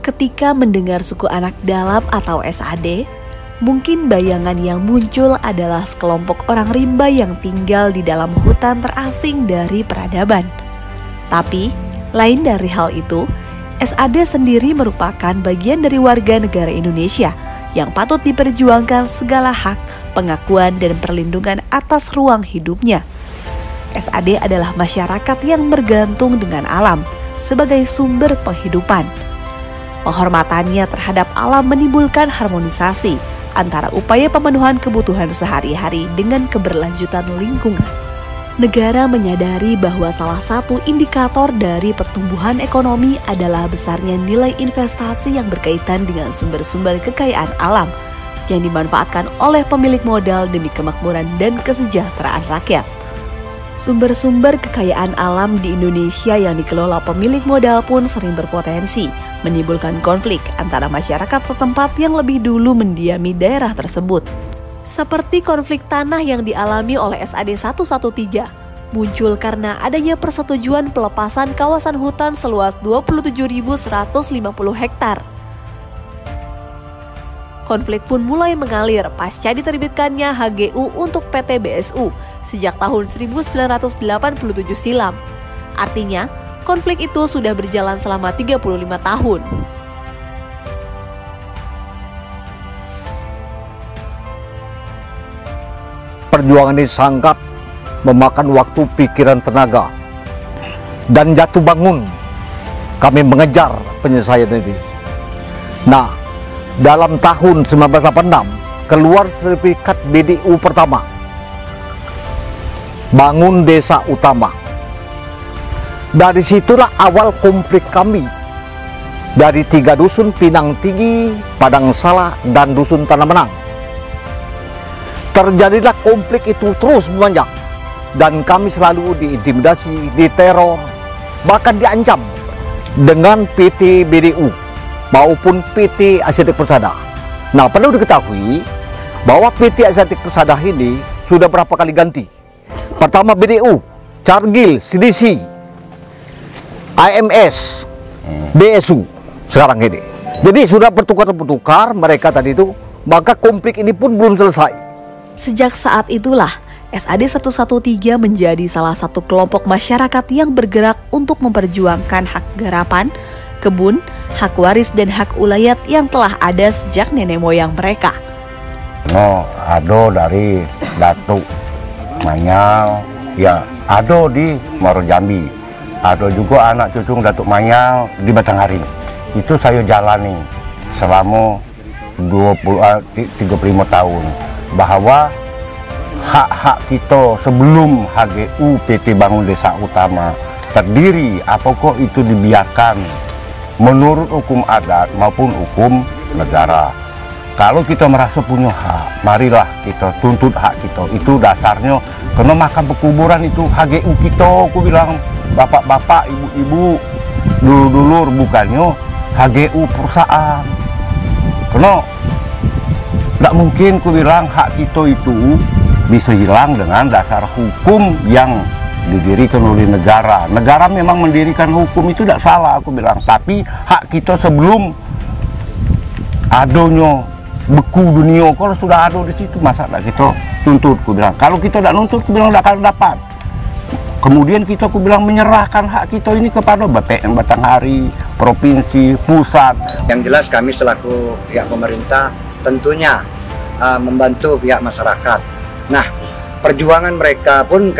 Ketika mendengar suku anak dalam atau SAD, mungkin bayangan yang muncul adalah sekelompok orang rimba yang tinggal di dalam hutan terasing dari peradaban. Tapi, lain dari hal itu, SAD sendiri merupakan bagian dari warga negara Indonesia yang patut diperjuangkan segala hak, pengakuan, dan perlindungan atas ruang hidupnya. SAD adalah masyarakat yang bergantung dengan alam sebagai sumber penghidupan. Penghormatannya terhadap alam menimbulkan harmonisasi antara upaya pemenuhan kebutuhan sehari-hari dengan keberlanjutan lingkungan. Negara menyadari bahwa salah satu indikator dari pertumbuhan ekonomi adalah besarnya nilai investasi yang berkaitan dengan sumber-sumber kekayaan alam yang dimanfaatkan oleh pemilik modal demi kemakmuran dan kesejahteraan rakyat. Sumber-sumber kekayaan alam di Indonesia yang dikelola pemilik modal pun sering berpotensi menimbulkan konflik antara masyarakat setempat yang lebih dulu mendiami daerah tersebut. Seperti konflik tanah yang dialami oleh SAD 113, muncul karena adanya persetujuan pelepasan kawasan hutan seluas 27.150 hektar. Konflik pun mulai mengalir pasca diterbitkannya HGU untuk PT BSU sejak tahun 1987 silam. Artinya, konflik itu sudah berjalan selama 35 tahun. Perjuangan ini sangat memakan waktu, pikiran, tenaga, dan jatuh bangun kami mengejar penyelesaian ini. Nah, dalam tahun 1986 keluar sertifikat BDU pertama, bangun desa utama. Dari situlah awal konflik kami. Dari 3 dusun, Pinang Tinggi, Padang Salah, dan dusun Tanah Menang. Terjadilah konflik itu terus memanjang. Dan kami selalu diintimidasi, diteror, bahkan diancam dengan PT BDU maupun PT Asiatik Persada. Nah, perlu diketahui bahwa PT Asiatik Persada ini sudah berapa kali ganti. Pertama BDU, Cargill, CDC, IMS, BSU sekarang ini. Jadi sudah bertukar-tukar mereka tadi itu, maka konflik ini pun belum selesai. Sejak saat itulah SAD 113 menjadi salah satu kelompok masyarakat yang bergerak untuk memperjuangkan hak garapan, kebun, hak waris dan hak ulayat yang telah ada sejak nenek moyang mereka. Ado dari Datuk Manyal, ya ado di Muaro Jambi, ado juga anak cucu Datuk Manyal di Batanghari. Itu saya jalani selama 35 tahun, bahwa hak-hak kita sebelum HGU PT Bangun Desa Utama terdiri, apakah itu dibiarkan menurut hukum adat maupun hukum negara. Kalau kita merasa punya hak, marilah kita tuntut hak kita. Itu dasarnya, kena makan pekuburan itu HGU kita, aku bilang, bapak-bapak, ibu-ibu, dulur-dulur, bukannya HGU perusahaan. Kena, tidak mungkin aku bilang hak kita itu bisa hilang dengan dasar hukum yang didirikan oleh negara. Negara memang mendirikan hukum, itu tidak salah aku bilang. Tapi hak kita sebelum adanya beku dunia, kalau sudah ada di situ, masa tidak kita tuntut, aku bilang. Kalau kita tidak nuntut, aku bilang tidak akan dapat. Kemudian kita, aku bilang, menyerahkan hak kita ini kepada BPN Batanghari, provinsi, pusat. Yang jelas kami selaku pihak pemerintah tentunya membantu pihak masyarakat. Nah, perjuangan mereka pun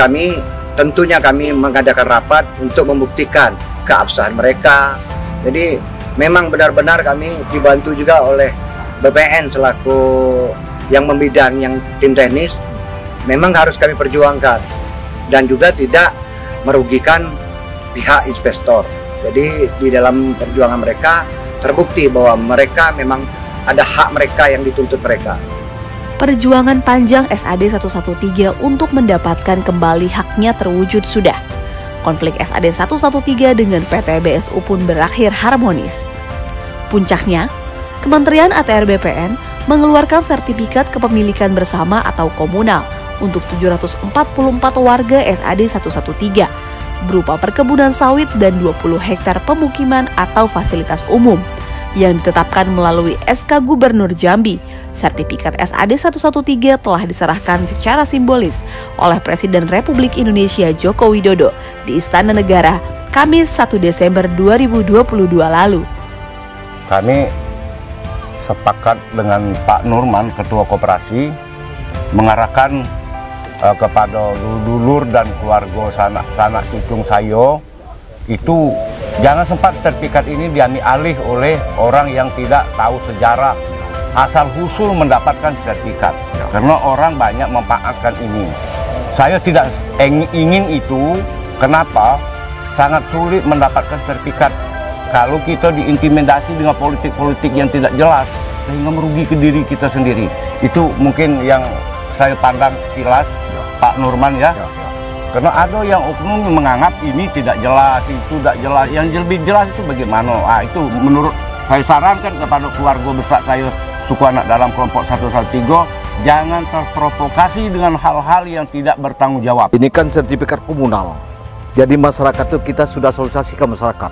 tentunya kami mengadakan rapat untuk membuktikan keabsahan mereka. Jadi memang benar-benar kami dibantu juga oleh BPN selaku yang membidang yang tim teknis. Memang harus kami perjuangkan dan juga tidak merugikan pihak investor. Jadi di dalam perjuangan mereka terbukti bahwa mereka memang ada hak mereka yang dituntut mereka. Perjuangan panjang SAD 113 untuk mendapatkan kembali haknya terwujud sudah. Konflik SAD 113 dengan PT BSU pun berakhir harmonis. Puncaknya, Kementerian ATR BPN mengeluarkan sertifikat kepemilikan bersama atau komunal untuk 744 warga SAD 113 berupa perkebunan sawit dan 20 hektar pemukiman atau fasilitas umum yang ditetapkan melalui SK Gubernur Jambi. Sertifikat SAD 113 telah diserahkan secara simbolis oleh Presiden Republik Indonesia Joko Widodo di Istana Negara Kamis 1 Desember 2022 lalu. Kami sepakat dengan Pak Nurman, Ketua Koperasi, mengarahkan kepada dulur dan keluarga sanak cucung sayo itu jangan sempat sertifikat ini diambil alih oleh orang yang tidak tahu sejarah, asal usul mendapatkan sertifikat. Karena orang banyak memanfaatkan ini. Saya tidak ingin itu. Kenapa? Sangat sulit mendapatkan sertifikat kalau kita diintimidasi dengan politik-politik yang tidak jelas, sehingga merugi ke diri kita sendiri. Itu mungkin yang saya pandang sekilas, Pak Nurman ya. Karena ada yang oknum menganggap ini tidak jelas, itu tidak jelas. Yang lebih jelas itu bagaimana? Itu menurut saya sarankan kepada keluarga besar saya, suku anak dalam kelompok 113, jangan terprovokasi dengan hal-hal yang tidak bertanggung jawab. Ini kan sertifikat komunal. Jadi masyarakat itu kita sudah sosialisasi ke masyarakat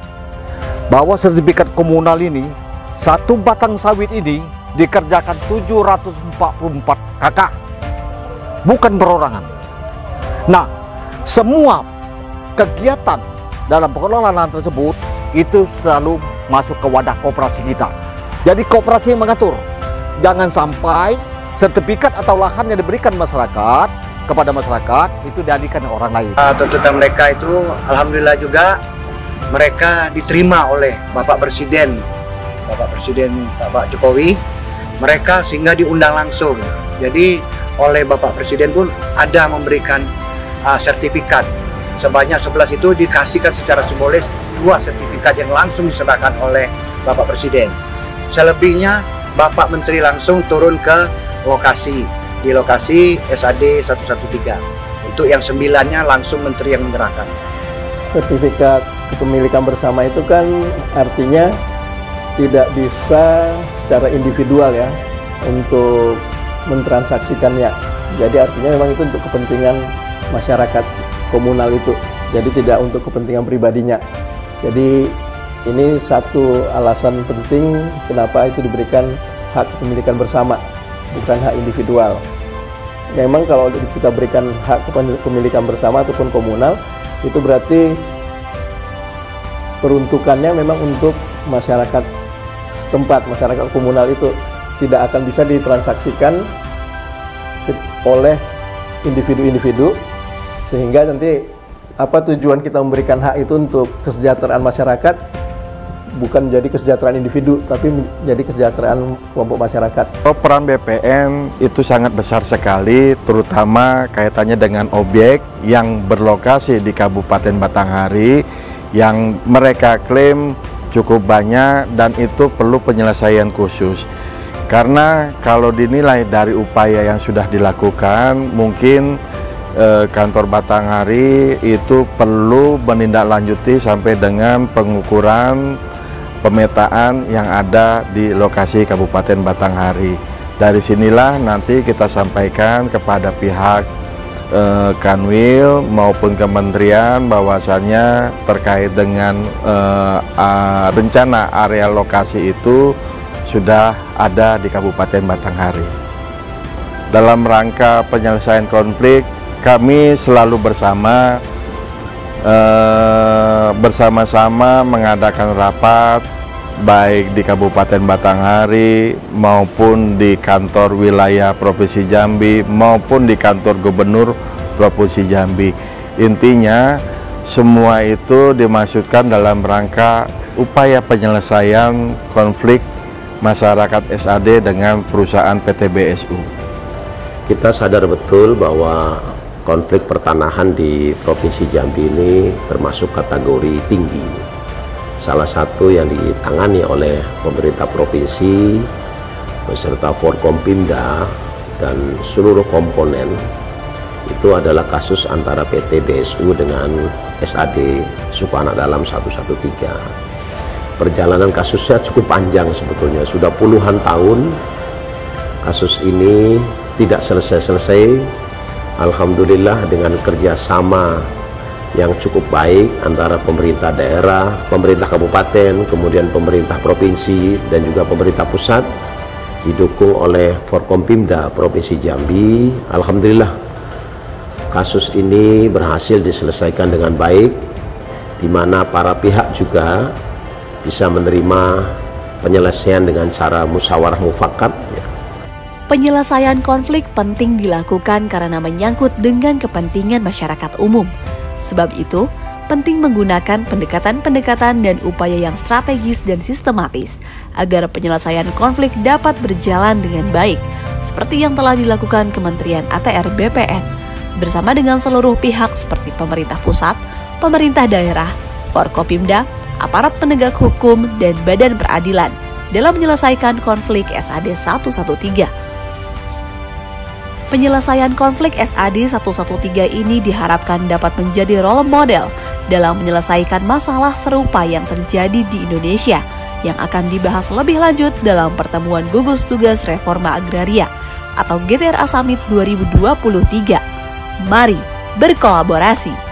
bahwa sertifikat komunal ini, satu batang sawit ini dikerjakan 744 kakak, bukan perorangan. Nah, semua kegiatan dalam pengelolaan lahan tersebut itu selalu masuk ke wadah koperasi kita. Jadi koperasi yang mengatur, jangan sampai sertifikat atau lahan yang diberikan masyarakat kepada masyarakat itu dialihkan ke orang lain. Tuntutan mereka itu alhamdulillah juga mereka diterima oleh Bapak Presiden Bapak Jokowi. Mereka sehingga diundang langsung. Jadi oleh Bapak Presiden pun ada memberikan sertifikat sebanyak 11 itu dikasihkan secara simbolis, 2 sertifikat yang langsung diserahkan oleh Bapak Presiden. Selebihnya Bapak Menteri langsung turun ke lokasi, di lokasi SAD 113. Untuk yang 9-nya langsung Menteri yang menyerahkan. Sertifikat kepemilikan bersama itu kan artinya tidak bisa secara individual ya untuk mentransaksikannya. Jadi artinya memang itu untuk kepentingan masyarakat komunal itu. Jadi tidak untuk kepentingan pribadinya. Jadi ini satu alasan penting kenapa itu diberikan hak kepemilikan bersama, bukan hak individual. Memang kalau kita berikan hak kepemilikan bersama ataupun komunal, itu berarti peruntukannya memang untuk masyarakat setempat, masyarakat komunal itu tidak akan bisa ditransaksikan oleh individu-individu, sehingga nanti apa tujuan kita memberikan hak itu untuk kesejahteraan masyarakat, bukan menjadi kesejahteraan individu, tapi menjadi kesejahteraan kelompok masyarakat. Peran BPN itu sangat besar sekali, terutama kaitannya dengan objek yang berlokasi di Kabupaten Batanghari yang mereka klaim cukup banyak dan itu perlu penyelesaian khusus. Karena kalau dinilai dari upaya yang sudah dilakukan, mungkin kantor Batanghari itu perlu menindaklanjuti sampai dengan pengukuran pemetaan yang ada di lokasi Kabupaten Batanghari. Dari sinilah nanti kita sampaikan kepada pihak Kanwil maupun kementerian bahwasannya terkait dengan rencana area lokasi itu sudah ada di Kabupaten Batanghari. Dalam rangka penyelesaian konflik, kami selalu bersama-sama mengadakan rapat baik di Kabupaten Batanghari maupun di kantor wilayah Provinsi Jambi maupun di kantor Gubernur Provinsi Jambi. Intinya semua itu dimaksudkan dalam rangka upaya penyelesaian konflik masyarakat SAD dengan perusahaan PT BSU. Kita sadar betul bahwa konflik pertanahan di Provinsi Jambi ini termasuk kategori tinggi. Salah satu yang ditangani oleh pemerintah provinsi beserta Forkompimda dan seluruh komponen itu adalah kasus antara PT BSU dengan SAD Suku Anak Dalam 113. Perjalanan kasusnya cukup panjang sebetulnya, sudah puluhan tahun kasus ini tidak selesai-selesai. Alhamdulillah dengan kerjasama yang cukup baik antara pemerintah daerah, pemerintah kabupaten, kemudian pemerintah provinsi dan juga pemerintah pusat, didukung oleh Forkompimda Provinsi Jambi. Alhamdulillah kasus ini berhasil diselesaikan dengan baik, di mana para pihak juga bisa menerima penyelesaian dengan cara musyawarah mufakat. Penyelesaian konflik penting dilakukan karena menyangkut dengan kepentingan masyarakat umum. Sebab itu, penting menggunakan pendekatan-pendekatan dan upaya yang strategis dan sistematis agar penyelesaian konflik dapat berjalan dengan baik, seperti yang telah dilakukan Kementerian ATR BPN bersama dengan seluruh pihak seperti pemerintah pusat, pemerintah daerah, Forkopimda, aparat penegak hukum, dan badan peradilan dalam menyelesaikan konflik SAD 113. Penyelesaian konflik SAD 113 ini diharapkan dapat menjadi role model dalam menyelesaikan masalah serupa yang terjadi di Indonesia yang akan dibahas lebih lanjut dalam pertemuan gugus tugas reforma agraria atau GTRA Summit 2023. Mari berkolaborasi.